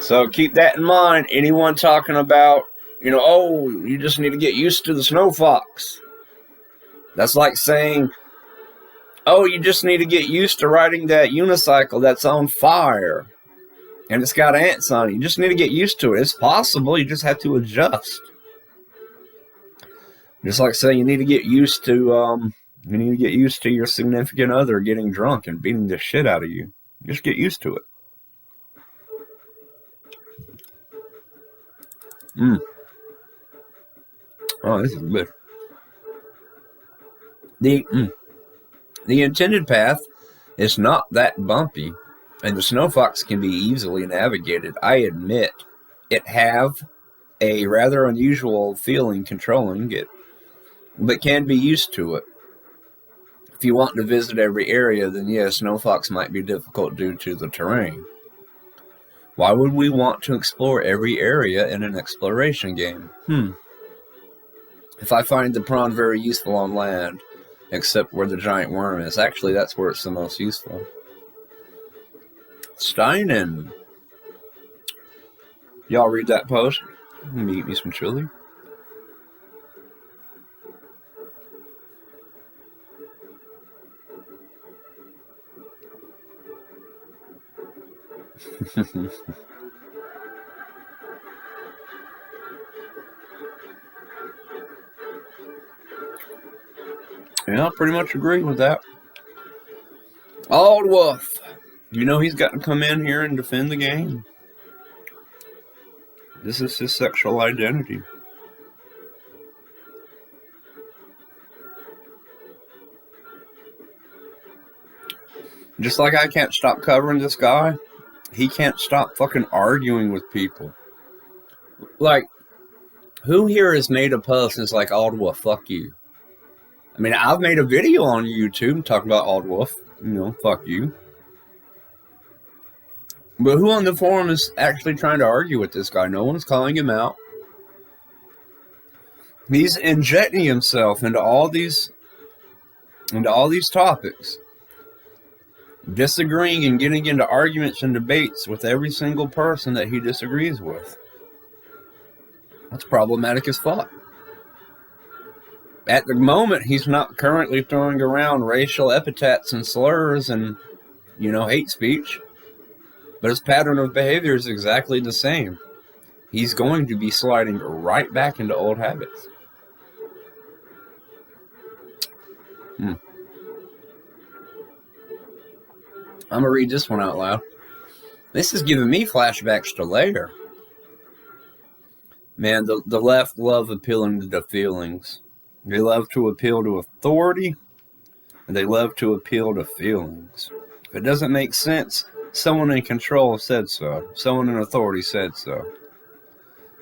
So keep that in mind. Anyone talking about, oh, you just need to get used to the snow fox. That's like saying, oh, you just need to get used to riding that unicycle that's on fire and it's got ants on it. You just need to get used to it. It's possible. You just have to adjust. Just like saying you need to get used to your significant other getting drunk and beating the shit out of you. Just get used to it. Oh, this is good. The intended path is not that bumpy, and the snow fox can be easily navigated. I admit it have a rather unusual feeling controlling it, but can be used to it. If you want to visit every area, then yes, snow fox might be difficult due to the terrain. Why would we want to explore every area in an exploration game? If I find the prawn very useful on land, except where the giant worm is. Actually, that's where it's the most useful. Steinen. Y'all read that post? Let me eat me some chili. Yeah, I pretty much agree with that. Auldwolf. He's got to come in here and defend the game. This is his sexual identity. Just like I can't stop covering this guy, he can't stop fucking arguing with people. Like, who here has made a post and is like, Auldwolf, fuck you? I mean, I've made a video on YouTube talking about Auldwolf. Fuck you. But who on the forum is actually trying to argue with this guy? No one's calling him out. He's injecting himself into all these topics, disagreeing and getting into arguments and debates with every single person that he disagrees with. That's problematic as fuck. At the moment, he's not currently throwing around racial epithets and slurs and, hate speech. But his pattern of behavior is exactly the same. He's going to be sliding right back into old habits. I'm going to read this one out loud. This is giving me flashbacks to later. Man, the left love appealing to the feelings. They love to appeal to authority, and they love to appeal to feelings. If it doesn't make sense, someone in control said so. Someone in authority said so.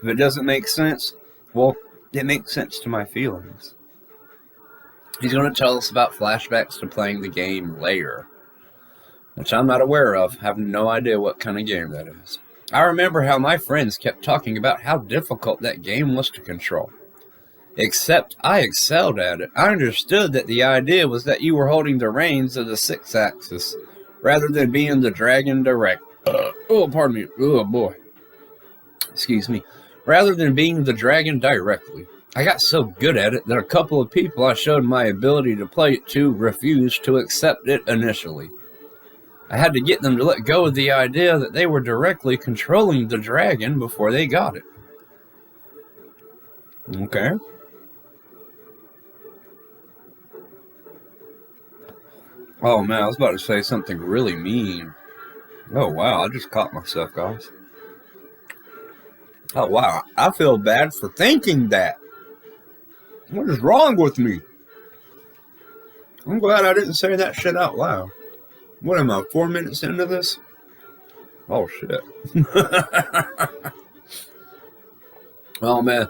If it doesn't make sense, well, it makes sense to my feelings. He's going to tell us about flashbacks to playing the game later, which I'm not aware of. I have no idea what kind of game that is. I remember how my friends kept talking about how difficult that game was to control. Except I excelled at it. I understood that the idea was that you were holding the reins of the 6-axis, rather than being the dragon direct. Pardon me. Oh, boy. Excuse me. Rather than being the dragon directly. I got so good at it that a couple of people I showed my ability to play it to refused to accept it initially. I had to get them to let go of the idea that they were directly controlling the dragon before they got it. Okay. Oh man, I was about to say something really mean. Oh wow, I just caught myself, guys. Oh wow, I feel bad for thinking that. What is wrong with me? I'm glad I didn't say that shit out loud. What am I, 4 minutes into this? Oh shit. Oh man.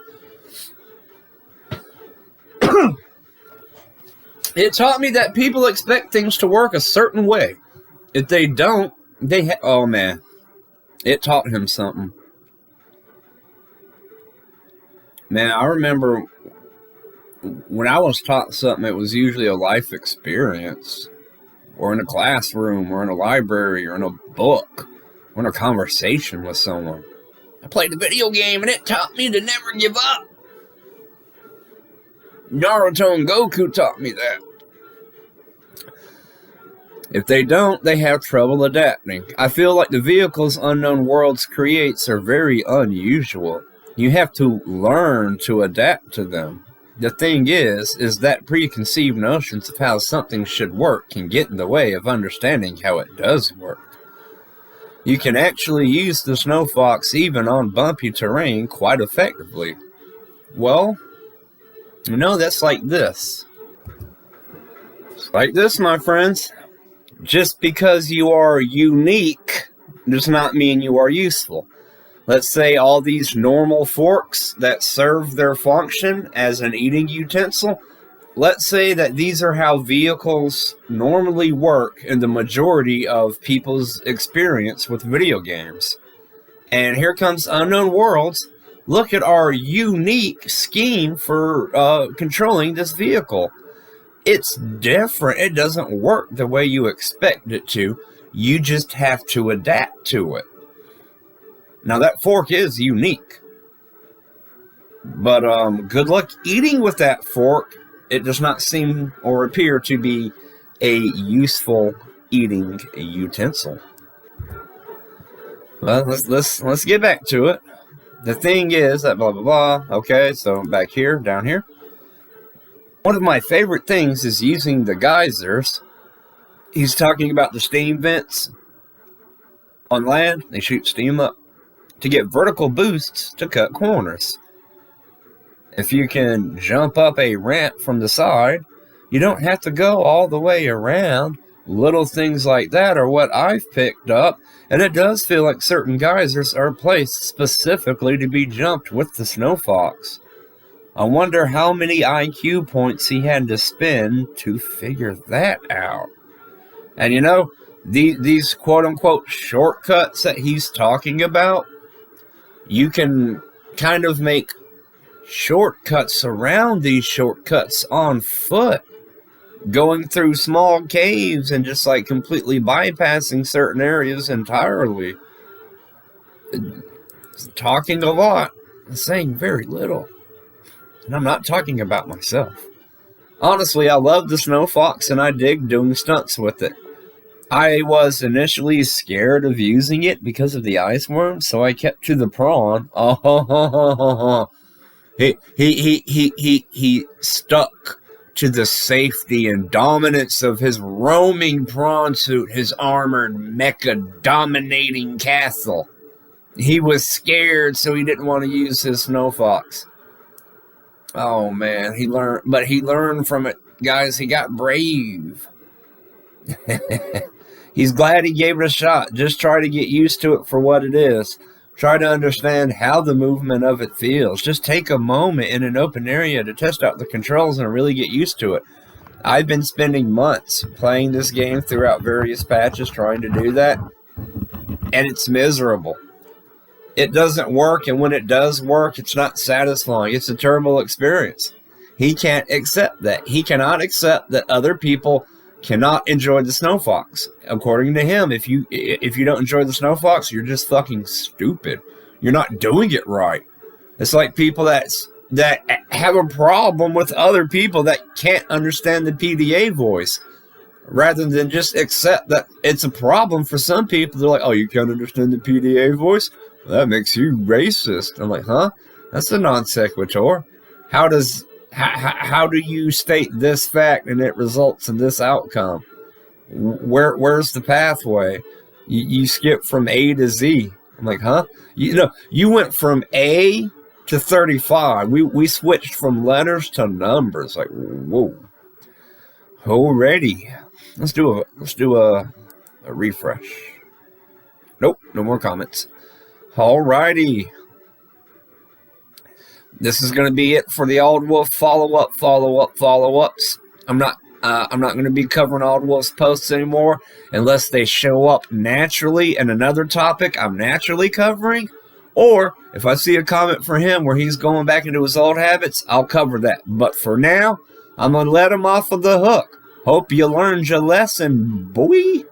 It taught me that people expect things to work a certain way. If they don't, oh man. It taught him something. Man, I remember when I was taught something, it was usually a life experience, or in a classroom, or in a library, or in a book. want a conversation with someone. I played a video game and it taught me to never give up. Naruto and Goku taught me that. If they don't, they have trouble adapting. I feel like the vehicles Unknown Worlds creates are very unusual. You have to learn to adapt to them. The thing is that preconceived notions of how something should work can get in the way of understanding how it does work. You can actually use the Snow Fox even on bumpy terrain quite effectively. Well, you know, that's like this. It's like this, my friends. Just because you are unique does not mean you are useful. Let's say all these normal forks that serve their function as an eating utensil, let's say that these are how vehicles normally work in the majority of people's experience with video games. And here comes Unknown Worlds. Look at our unique scheme for controlling this vehicle. It's different. It doesn't work the way you expect it to. You just have to adapt to it. Now, that fork is unique. But good luck eating with that fork. It does not seem or appear to be a useful eating utensil. Well, let's get back to it. The thing is that blah, blah, blah. Okay, so back here, down here. One of my favorite things is using the geysers. He's talking about the steam vents. On land, they shoot steam up to get vertical boosts to cut corners. If you can jump up a ramp from the side, you don't have to go all the way around. Little things like that are what I've picked up, and it does feel like certain geysers are placed specifically to be jumped with the Snow Fox. I wonder how many IQ points he had to spend to figure that out. And you know, these quote-unquote shortcuts that he's talking about, you can kind of make shortcuts around these shortcuts on foot, going through small caves and just like completely bypassing certain areas entirely. Talking a lot and saying very little. And I'm not talking about myself. Honestly, I love the Snow Fox and I dig doing stunts with it. I was initially scared of using it because of the ice worm, so I kept to the prawn. He stuck to the safety and dominance of his roaming prawn suit, his armored mecha dominating castle. He was scared, so he didn't want to use his Snow Fox. Oh man, he learned from it, guys. He got brave. He's glad he gave it a shot. Just try to get used to it for what it is. Try to understand how the movement of it feels. Just take a moment in an open area to test out the controls and really get used to it. I've been spending months playing this game throughout various patches trying to do that, and it's miserable. It doesn't work, and when it does work, it's not satisfying. It's a terrible experience. He can't accept that. He cannot accept that other people cannot enjoy the Snow Fox. According to him, if you don't enjoy the Snow Fox, you're just fucking stupid. You're not doing it right. It's like people that have a problem with other people that can't understand the PDA voice. Rather than just accept that it's a problem for some people, they're like, oh, you can't understand the PDA voice? Well, that makes you racist. I'm like, huh? That's a non sequitur. How do you state this fact and it results in this outcome? Where's the pathway? You skip from A to Z. I'm like, huh? You went from A to 35. We switched from letters to numbers. Like, whoa. Alrighty. Let's do a refresh. Nope, no more comments. Alrighty. This is going to be it for the Auldwolf follow-ups. I'm not going to be covering Auldwolf's posts anymore unless they show up naturally in another topic I'm naturally covering. Or if I see a comment from him where he's going back into his old habits, I'll cover that. But for now, I'm going to let him off of the hook. Hope you learned your lesson, boy.